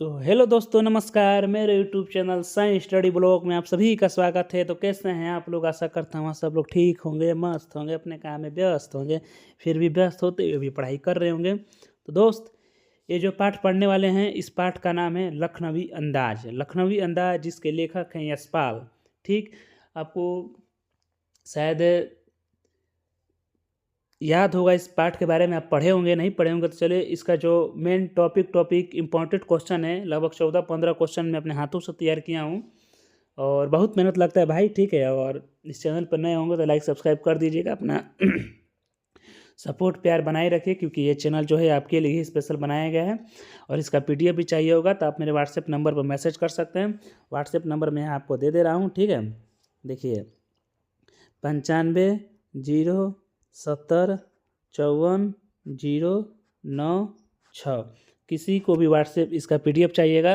तो हेलो दोस्तों, नमस्कार। मेरे YouTube channel science study blog में आप सभी का स्वागत है। तो कैसे हैं आप लोग? आशा करता हूँ सब लोग ठीक होंगे, मस्त होंगे, अपने काम में व्यस्त होंगे। फिर भी व्यस्त होते हुए भी पढ़ाई कर रहे होंगे। तो दोस्त, ये जो पाठ पढ़ने वाले हैं, इस पाठ का नाम है लखनवी अंदाज। लखनवी अंदाज जिसके लेखक हैं यशपाल। ठीक, आपको शायद याद होगा इस पाठ के बारे में, आप पढ़े होंगे, नहीं पढ़े होंगे तो चलिए इसका जो मेन टॉपिक इंपॉर्टेंट क्वेश्चन है, लगभग 14-15 क्वेश्चन मैं अपने हाथों से तैयार किया हूँ और बहुत मेहनत लगता है भाई। ठीक है, और इस चैनल पर नए होंगे तो लाइक सब्सक्राइब कर दीजिएगा, अपना सपोर्ट प्यार बनाए रखिए, क्योंकि ये चैनल जो है आपके लिए ही स्पेशल बनाया गया है। और इसका PDF भी चाहिए होगा तो आप मेरे व्हाट्सएप नंबर पर मैसेज कर सकते हैं। व्हाट्सएप नंबर मैं आपको दे दे रहा हूँ। ठीक है, देखिए 95 70 54 096। किसी को भी व्हाट्सएप इसका PDF चाहिएगा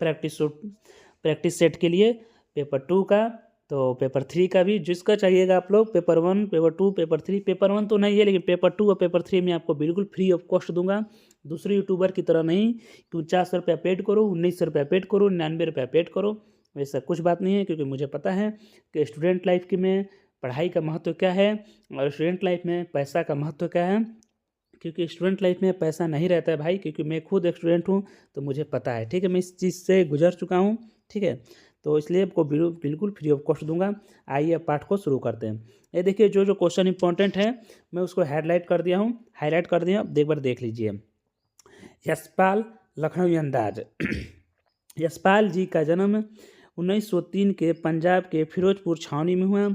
प्रैक्टिस सेट के लिए, पेपर 2 का, तो पेपर 3 का भी जिसका चाहिएगा आप लोग, पेपर 1, पेपर 2, पेपर 3। पेपर 1 तो नहीं है, लेकिन पेपर 2 और पेपर 3 में आपको बिल्कुल फ्री ऑफ कॉस्ट दूंगा। दूसरे यूट्यूबर की तरह नहीं कि 49 रुपया पेड करो, 19 रुपया पेड करो, 99 रुपया पेड करो। वैसा कुछ बात नहीं है, क्योंकि मुझे पता है कि स्टूडेंट लाइफ की में पढ़ाई का महत्व क्या है और स्टूडेंट लाइफ में पैसा का महत्व क्या है। क्योंकि स्टूडेंट लाइफ में पैसा नहीं रहता है भाई, क्योंकि मैं खुद एक स्टूडेंट हूँ, तो मुझे पता है। ठीक है, मैं इस चीज़ से गुजर चुका हूँ। ठीक है, तो इसलिए आपको बिल्कुल फ्री ऑफ कॉस्ट दूंगा। आइए अब पाठ को शुरू करते हैं। ये देखिए, जो जो क्वेश्चन इंपॉर्टेंट है मैं उसको हाईलाइट कर दिया हूँ, एक बार देख लीजिए। यशपाल लखनवी अंदाज। यशपाल जी का जन्म 1903 के पंजाब के फिरोजपुर छावनी में हुआ।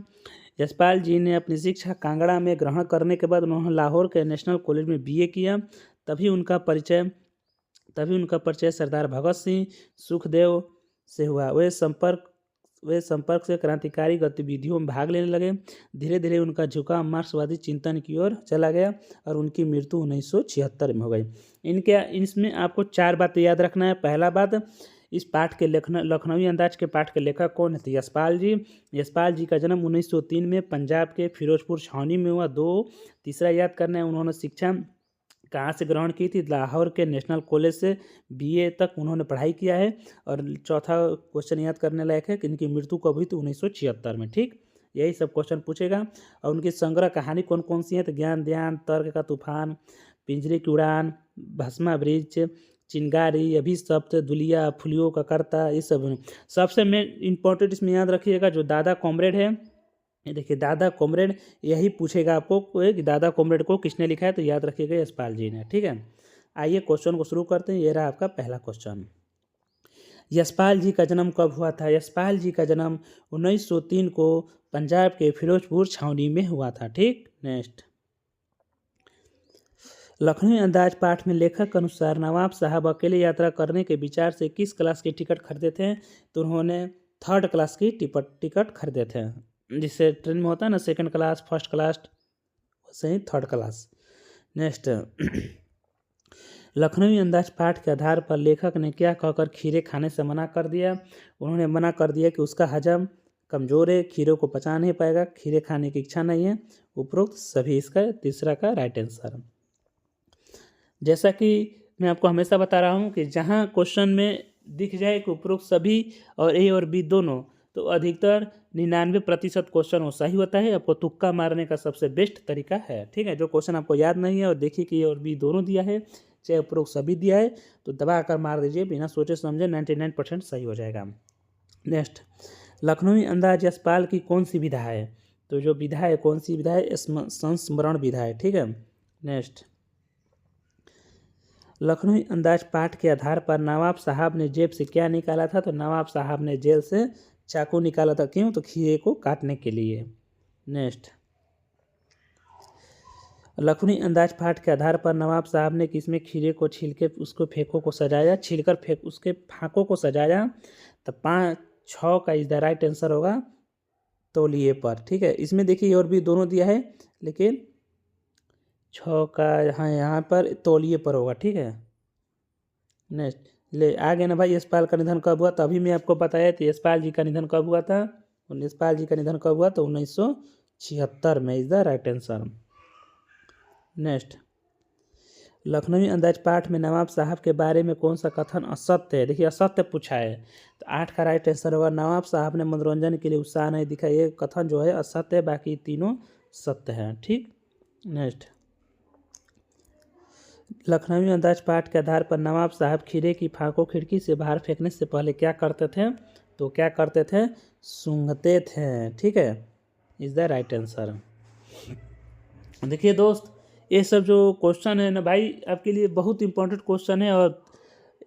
यशपाल जी ने अपनी शिक्षा कांगड़ा में ग्रहण करने के बाद उन्होंने लाहौर के नेशनल कॉलेज में BA किया। तभी उनका परिचय सरदार भगत सिंह सुखदेव से हुआ। वे संपर्क से क्रांतिकारी गतिविधियों में भाग लेने लगे। धीरे धीरे उनका झुकाव मार्क्सवादी चिंतन की ओर चला गया और उनकी मृत्यु 1976 में हो गई। इसमें आपको 4 बातें याद रखना है। पहला बात, इस पाठ के लखनवी अंदाज के पाठ के लेखक कौन थे? यशपाल जी। यशपाल जी का जन्म 1903 में पंजाब के फिरोजपुर छावनी में हुआ। 2, तीसरा याद करना है, उन्होंने शिक्षा कहाँ से ग्रहण की थी? लाहौर के नेशनल कॉलेज से BA तक उन्होंने पढ़ाई किया है। और चौथा क्वेश्चन याद करने लायक है कि इनकी मृत्यु कब हुई थी? 1976 में। ठीक, यही सब क्वेश्चन पूछेगा। और उनकी संग्रह कहानी कौन कौन सी है? तो ज्ञान ध्यान, तर्क का तूफान, पिंजरे की उड़ान, भस्मा वृक्ष, चिंगारी, अभिशप्त, दुलिया, फुलियों का कर्ता, ये सब। सबसे मेन इंपॉर्टेंट इसमें याद रखिएगा, जो दादा कॉमरेड है, ये देखिए दादा कॉमरेड, यही पूछेगा आपको कि दादा कॉमरेड को किसने लिखा है, तो याद रखिएगा यशपाल जी ने। ठीक है, आइए क्वेश्चन को शुरू करते हैं। ये रहा आपका पहला क्वेश्चन। यशपाल जी का जन्म कब हुआ था? यशपाल जी का जन्म 1903 को पंजाब के फिरोजपुर छावनी में हुआ था। ठीक, नेक्स्ट। लखनवी अंदाज पाठ में लेखक के अनुसार नवाब साहब अकेले यात्रा करने के विचार से किस क्लास की टिकट खरीदे थे? तो उन्होंने 3rd क्लास की टिकट खरीदे थे। जिससे ट्रेन में होता है ना, 2nd क्लास, 1st क्लास, वैसे ही 3rd class. Next. Lakhnavi Andaz पाठ के आधार पर लेखक ने क्या कहकर खीरे खाने से मना कर दिया? उन्होंने मना कर दिया कि उसका हजम कमज़ोर है, खीरे को पचा नहीं पाएगा, खीरे खाने की इच्छा नहीं है। उपरोक्त सभी इसका तीसरा का राइट आंसर। जैसा कि मैं आपको हमेशा बता रहा हूँ कि जहाँ क्वेश्चन में दिख जाए कि उपरोक्त सभी और A और B दोनों, तो अधिकतर 99% क्वेश्चन वो सही होता है। आपको तुक्का मारने का सबसे बेस्ट तरीका है। ठीक है, जो क्वेश्चन आपको याद नहीं है और देखिए कि A और B दोनों दिया है, चाहे उपरोक्त सभी दिया है, तो दबा कर मार दीजिए, बिना सोचे समझे 99% सही हो जाएगा। नेक्स्ट, लखनवी अंदाज यशपाल की कौन सी विधा है? तो जो विधा है, कौन सी विधा है? संस्मरण विधा है। ठीक है, नेक्स्ट। लखनवी अंदाज पाठ के आधार पर नवाब साहब ने जेब से क्या निकाला था? तो नवाब साहब ने जेल से चाकू निकाला था। क्यों? तो खीरे को काटने के लिए। नेक्स्ट। लखनवी अंदाज पाठ के आधार पर नवाब साहब ने किसमें खीरे को छील के उसको फेंकों को सजाया? छीलकर उसके फाँकों को सजाया। तो 5, 6 का इज द राइट आंसर होगा, तौलिए पर। ठीक है, इसमें देखिए और भी दोनों दिया है, लेकिन 6 का यहाँ पर तौलिए पर होगा। ठीक है, नेक्स्ट। ले आ गए ना भाई, यशपाल का निधन कब हुआ? तो अभी मैं आपको बताया था यशपाल जी का निधन कब हुआ था। यशपाल जी का निधन कब हुआ? तो 1976 में is the right answer. Next. Lakhnavi Andaz पाठ में नवाब साहब के बारे में कौन सा कथन असत्य है? देखिए असत्य पूछा है, तो 8 का राइट आंसर होगा नवाब साहब ने मनोरंजन के लिए उत्साह नहीं दिखाया। ये कथन जो है असत्य है, बाकी तीनों सत्य हैं। ठीक, नेक्स्ट, लखनवी अंदाज पाठ के आधार पर नवाब साहब खीरे की फांको खिड़की से बाहर फेंकने से पहले क्या करते थे? तो क्या करते थे? सूंघते थे। ठीक है, इज द राइट आंसर। देखिए दोस्त, ये सब जो क्वेश्चन है ना भाई, आपके लिए बहुत इंपॉर्टेंट क्वेश्चन है। और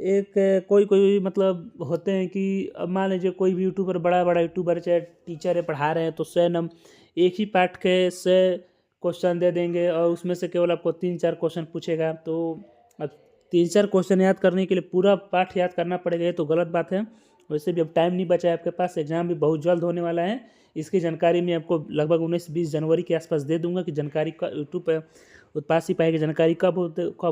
एक कोई कोई मतलब होते हैं कि अब मान लीजिए कोई भी यूट्यूबर, बड़ा बड़ा यूट्यूबर चाहे टीचर है पढ़ा रहे हैं, तो स्वयं एक ही पाठ के से क्वेश्चन दे देंगे और उसमें से केवल आपको 3-4 क्वेश्चन पूछेगा। तो अब 3-4 क्वेश्चन याद करने के लिए पूरा पाठ याद करना पड़ेगा, ये तो गलत बात है। वैसे भी अब टाइम नहीं बचा है आपके पास, एग्जाम भी बहुत जल्द होने वाला है। इसकी जानकारी मैं आपको लगभग 19-20 जनवरी के आसपास दे दूंगा कि जानकारी का यूट्यूब पर उत्पाद सिपाही की जानकारी कब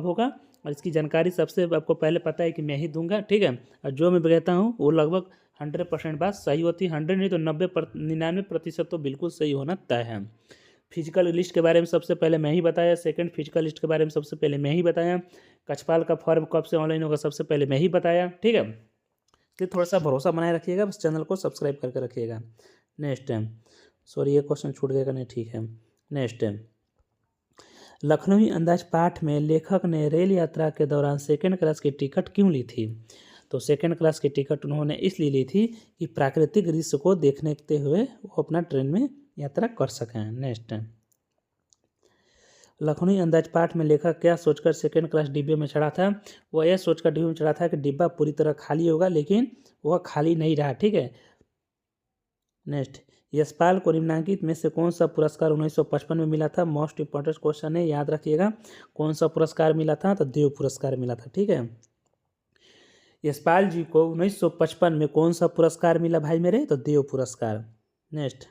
होगा। और इसकी जानकारी सबसे आपको पहले पता है कि मैं ही दूंगा। ठीक है, और जो मैं कहता हूँ वो लगभग 100% बात सही होती है। 100 नहीं तो 99% तो बिल्कुल सही होना तय है। फिजिकल लिस्ट के बारे में सबसे पहले मैं ही बताया। सेकंड, फिजिकल लिस्ट के बारे में सबसे पहले मैं ही बताया। कचपाल का फॉर्म कब से ऑनलाइन होगा सबसे पहले मैं ही बताया। ठीक है, तो थोड़ा सा भरोसा बनाए रखिएगा, बस चैनल को सब्सक्राइब करके रखिएगा। नेक्स्ट टाइम, सॉरी ये क्वेश्चन छूट गया नहीं, ठीक है। नेक्स्ट टाइम, लखनवी अंदाज पाठ में लेखक ने रेल यात्रा के दौरान सेकंड क्लास की टिकट क्यों ली थी? तो सेकंड क्लास की टिकट उन्होंने इसलिए ली थी कि प्राकृतिक दृश्य को देखते हुए वो अपना ट्रेन में यात्रा कर सकें। नेक्स्ट टाइम, लखनवी अंदाज पाठ में लेखक क्या सोचकर सेकंड क्लास डिब्बे में चढ़ा था? वह यह सोचकर डिब्बे में चढ़ा था कि डिब्बा पूरी तरह खाली होगा, लेकिन वह खाली नहीं रहा। ठीक है, नेक्स्ट, यशपाल को निम्नांकित में से कौन सा पुरस्कार 1955 में मिला था? मोस्ट इंपॉर्टेंट क्वेश्चन है, याद रखिएगा। कौन सा पुरस्कार मिला था? तो देव पुरस्कार मिला था। ठीक है, यशपाल जी को 1955 में कौन सा पुरस्कार मिला भाई मेरे? तो देव पुरस्कार। नेक्स्ट,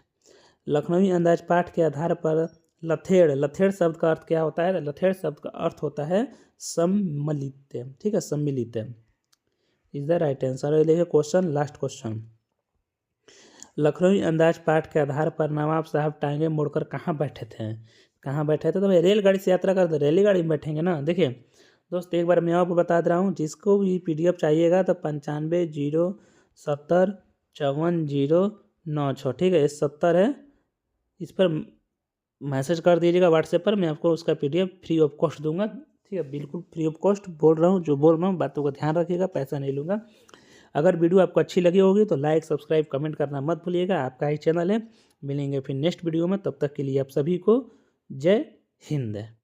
लखनवी अंदाज पाठ के आधार पर लथेड़ शब्द का अर्थ क्या होता है? लथेड़ शब्द का अर्थ होता है सम्मिलित। ठीक है, सम्मिलित इज द राइट आंसर। देखिए question, last question, Lucknowi Andaz पाठ के आधार पर नवाब साहब टांगे मोड़कर कहाँ बैठे थे? कहाँ बैठे थे? तो भाई रेलगाड़ी से यात्रा करते, रेलगाड़ी में बैठेंगे ना। देखिए दोस्त, एक बार मैं आपको बता दे रहा हूँ, जिसको भी PDF चाहिएगा तो 95075409। ठीक है, ये 70 है, इस पर मैसेज कर दीजिएगा व्हाट्सएप पर, मैं आपको उसका PDF फ्री ऑफ कॉस्ट दूंगा। ठीक है, बिल्कुल फ्री ऑफ कॉस्ट बोल रहा हूँ, जो बोल रहा हूँ बातों का ध्यान रखिएगा, पैसा नहीं लूँगा। अगर वीडियो आपको अच्छी लगी होगी तो लाइक, सब्सक्राइब, कमेंट करना मत भूलिएगा, आपका ही चैनल है। मिलेंगे फिर नेक्स्ट वीडियो में, तब तक के लिए आप सभी को जय हिंद।